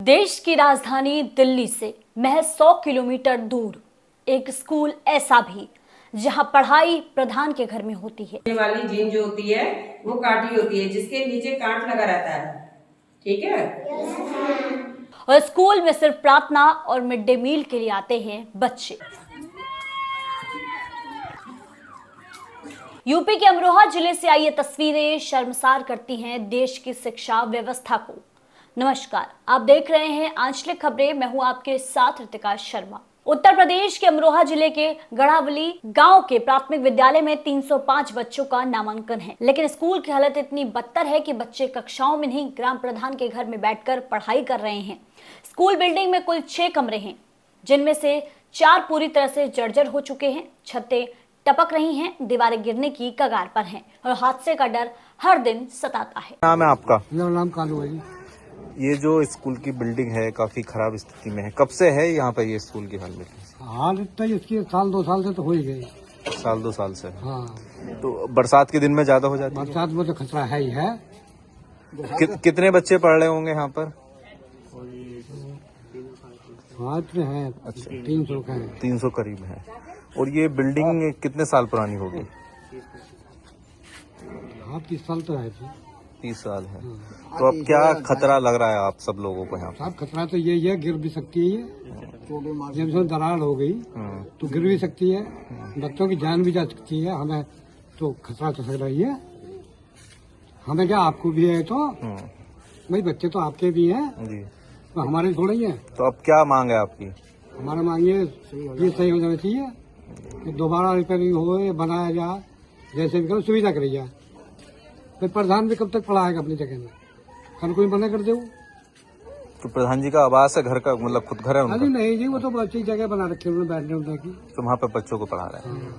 देश की राजधानी दिल्ली से महज 100 किलोमीटर दूर एक स्कूल ऐसा भी जहां पढ़ाई प्रधान के घर में होती है। ये वाली जीन जो होती है वो काटी होती है, जिसके नीचे कांट लगा रहता है, ठीक है। और स्कूल में सिर्फ प्रार्थना और मिड डे मील के लिए आते हैं बच्चे। यूपी के अमरोहा जिले से आई ये तस्वीरें शर्मसार करती हैं देश की शिक्षा व्यवस्था को। नमस्कार, आप देख रहे हैं आंचलिक खबरें। मैं हूं आपके साथ ऋतिका शर्मा। उत्तर प्रदेश के अमरोहा जिले के गढ़ावली गांव के प्राथमिक विद्यालय में 305 बच्चों का नामांकन है, लेकिन स्कूल की हालत इतनी बदतर है कि बच्चे कक्षाओं में नहीं, ग्राम प्रधान के घर में बैठकर पढ़ाई कर रहे हैं। स्कूल बिल्डिंग में कुल 6 कमरे हैं, जिनमें से 4 पूरी तरह से जर्जर हो चुके हैं। छतें टपक रही हैं, दीवारें गिरने की कगार पर हैं और हादसे का डर हर दिन सताता है। नाम है आपका? मेरा नाम कालू है जी। ये जो स्कूल की बिल्डिंग है काफी खराब स्थिति में है, कब से है यहाँ पर ये स्कूल की हालत? हालत तो इसकी साल 2 साल से तो हो ही गई। साल 2 साल से? हाँ, तो बरसात के दिन में ज्यादा हो जाती है? बरसात में तो खतरा है ही है। कितने बच्चे पढ़ रहे होंगे यहाँ पर? हाथ में है। अच्छा, 300 का है। 300 करीब है। और ये बिल्डिंग कितने साल पुरानी होगी? हाँ, 30 साल तो है जी। 30 साल है। तो अब क्या खतरा लग रहा है आप सब लोगों को यहाँ पर? साहब, खतरा तो यही है, गिर भी सकती है। जब से दरार हो गई तो गिर भी सकती है, बच्चों की जान भी जा सकती है। हमें तो खतरा तो सक रही है। हमें क्या, आपको भी है तो भाई, बच्चे तो आपके भी हैं जी, तो हमारे थोड़ा ही है। तो अब क्या मांग है आपकी? हमारा मांगिए ये सही हो जाना चाहिए कि दोबारा रिपेयरिंग हो या बनाया जाए, जैसे भी करो सुविधा करी जाए। फिर प्रधान भी कब तक पढ़ाएगा अपनी जगह में? कल कोई मना कर दे वो। तो प्रधान जी का आवास है, घर का मतलब खुद घर है उनका? अरे नहीं जी, वो तो अच्छी जगह बना रखी है उन्होंने बैठने उठने की। तो वहाँ पे बच्चों को पढ़ा रहे हैं?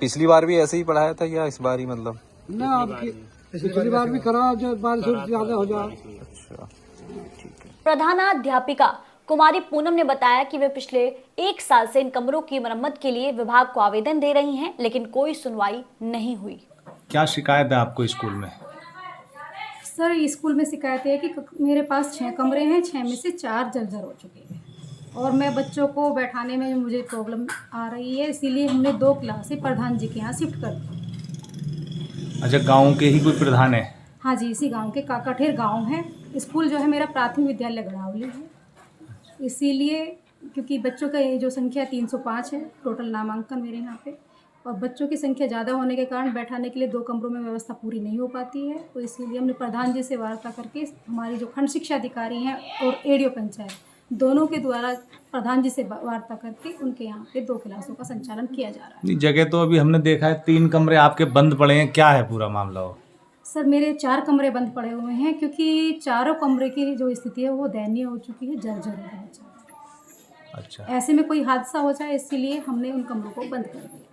पिछली बार भी ऐसे ही पढ़ाया था या इस बार ही मतलब? ना, आपकी पिछली बार भी करा, जो बारिश ज्यादा हो जाए। अच्छा, ठीक है। प्रधानाध्यापिका कुमारी पूनम ने बताया कि वे पिछले 1 साल से इन कमरों की मरम्मत के लिए विभाग को आवेदन दे रही हैं, लेकिन कोई सुनवाई नहीं हुई। क्या शिकायत है आपको स्कूल में? सर, स्कूल में शिकायत है कि मेरे पास 6 कमरे हैं, 6 में से 4 जर्जर हो चुके हैं और मैं बच्चों को बैठाने में मुझे प्रॉब्लम आ रही है। इसीलिए हमने 2 क्लासें प्रधान जी के यहाँ शिफ्ट कर दी। अच्छा, गांव के ही कोई प्रधान है? हाँ जी, इसी गांव के काकाठेर गांव है। स्कूल जो है मेरा प्राथमिक विद्यालय गढ़ावली है। इसीलिए क्योंकि बच्चों का जो संख्या 305 है टोटल नामांकन मेरे यहाँ पे, और बच्चों की संख्या ज़्यादा होने के कारण बैठाने के लिए 2 कमरों में व्यवस्था पूरी नहीं हो पाती है। तो इसलिए हमने प्रधान जी से वार्ता करके हमारी जो खंड शिक्षा अधिकारी हैं और एडीओ पंचायत दोनों के द्वारा प्रधान जी से वार्ता करके उनके यहाँ पे 2 क्लासों का संचालन किया जा रहा है। जगह तो अभी हमने देखा है 3 कमरे आपके बंद पड़े हैं, क्या है पूरा मामला? हो सर, मेरे 4 कमरे बंद पड़े हुए हैं क्योंकि चारों कमरे की जो स्थिति है वो दयनीय हो चुकी है, जर्जर हो गया। अच्छा, ऐसे में कोई हादसा हो जाए इसीलिए हमने उन कमरों को बंद कर दिया।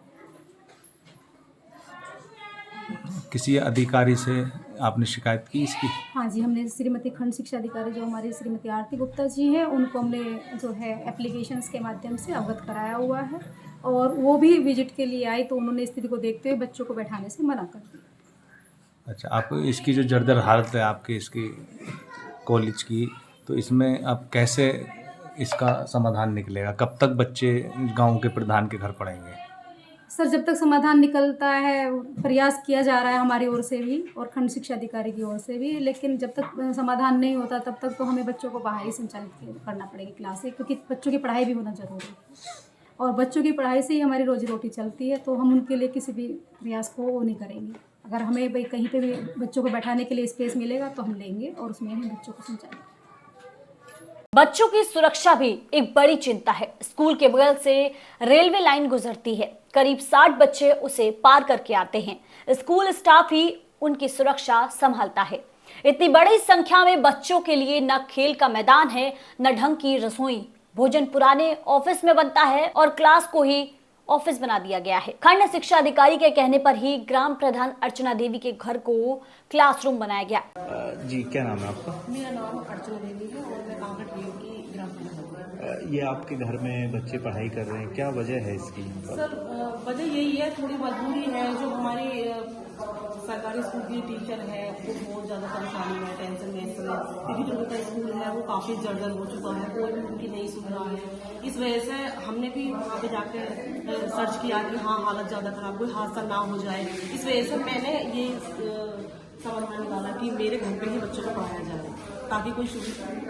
किसी अधिकारी से आपने शिकायत की इसकी? हाँ जी, हमने श्रीमती खंड शिक्षा अधिकारी जो हमारी श्रीमती आरती गुप्ता जी हैं, उनको हमने जो है एप्लीकेशंस के माध्यम से अवगत कराया हुआ है और वो भी विजिट के लिए आई तो उन्होंने स्थिति को देखते हुए बच्चों को बैठाने से मना कर दिया। अच्छा, आप इसकी जो जर्जर हालत है आपके इसकी कॉलेज की, तो इसमें आप कैसे इसका समाधान निकलेगा? कब तक बच्चे गांव के प्रधान के घर पढ़ेंगे? सर, जब तक समाधान निकलता है, प्रयास किया जा रहा है हमारी ओर से भी और खंड शिक्षा अधिकारी की ओर से भी, लेकिन जब तक समाधान नहीं होता तब तक तो हमें बच्चों को बाहर ही संचालित करना पड़ेगी क्लासें, क्योंकि बच्चों की पढ़ाई भी होना ज़रूरी है और बच्चों की पढ़ाई से ही हमारी रोजी रोटी चलती है। तो हम उनके लिए किसी भी प्रयास को वो नहीं करेंगे। अगर हमें भाई कहीं पे भी बच्चों को बैठाने के लिए स्पेस मिलेगा तो हम लेंगे और उसमें हम बच्चों को संचालित। बच्चों की सुरक्षा भी एक बड़ी चिंता है। स्कूल के बगल से रेलवे लाइन गुजरती है, करीब 60 बच्चे उसे पार करके आते हैं। स्कूल स्टाफ ही उनकी सुरक्षा संभालता है। इतनी बड़ी संख्या में बच्चों के लिए न खेल का मैदान है, न ढंग की रसोई। भोजन पुराने ऑफिस में बनता है और क्लास को ही ऑफिस बना दिया गया है। खंड शिक्षा अधिकारी के कहने पर ही ग्राम प्रधान अर्चना देवी के घर को क्लासरूम बनाया गया। जी, क्या नाम है आपका? मेरा नाम अर्चना देवी है और मैं कांगड़ की ग्राम प्रधान हूँ। ये आपके घर में बच्चे पढ़ाई कर रहे हैं, क्या वजह है इसकी? सर, वजह यही है, थोड़ी मजबूरी है। जो हमारी सरकारी स्कूल की टीचर है वो बहुत ज़्यादा परेशानी में, टेंशन में इस समय, क्योंकि जो उनका स्कूल है वो काफ़ी जर्जर हो चुका है, कोई भी उनकी नहीं सुन रहा है। इस वजह से हमने भी वहाँ पे जाकर सर्च किया कि हाँ हालत ज़्यादा खराब, कोई हादसा ना हो जाए। इस वजह से मैंने ये समाधान निकाला कि मेरे घर पे ही बच्चों को पढ़ाया जाए, ताकि कोई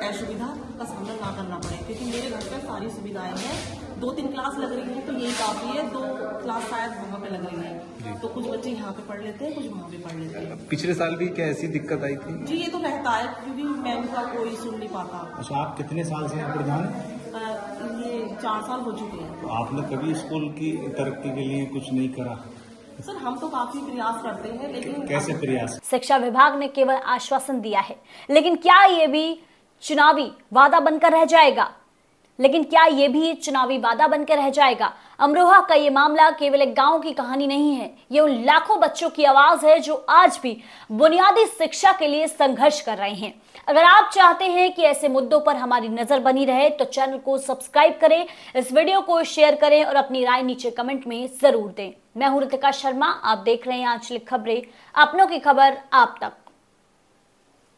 असुविधा का सामना ना करना पड़े, क्योंकि मेरे घर पर सारी सुविधाएं हैं। 2-3 क्लास लग रही है तो यही काफ़ी है, 2 क्लास शायद वहाँ पे लग रही है, तो कुछ बच्चे यहाँ पे पढ़ लेते हैं, कुछ वहाँ पे पढ़ लेते हैं। पिछले साल भी क्या ऐसी दिक्कत आई थी? जी ये तो रहता है, क्योंकि मैं उनका कोई सुन नहीं पाता। अच्छा, आप कितने साल से हैं प्रधान? ये 4 साल हो चुके हैं। तो आपने कभी स्कूल की तरक्की के लिए कुछ नहीं करा? सर हम तो काफी प्रयास करते हैं, लेकिन कैसे प्रयास? शिक्षा विभाग ने केवल आश्वासन दिया है, लेकिन क्या ये भी चुनावी वादा बनकर रह जाएगा? अमरोहा का ये मामला केवल एक गांव की कहानी नहीं है, ये उन लाखों बच्चों की आवाज है जो आज भी बुनियादी शिक्षा के लिए संघर्ष कर रहे हैं। अगर आप चाहते हैं कि ऐसे मुद्दों पर हमारी नजर बनी रहे तो चैनल को सब्सक्राइब करें, इस वीडियो को शेयर करें और अपनी राय नीचे कमेंट में जरूर दें। मैं हूं रितिका शर्मा, आप देख रहे हैं आंचलिक खबरें, अपनों की खबर आप तक।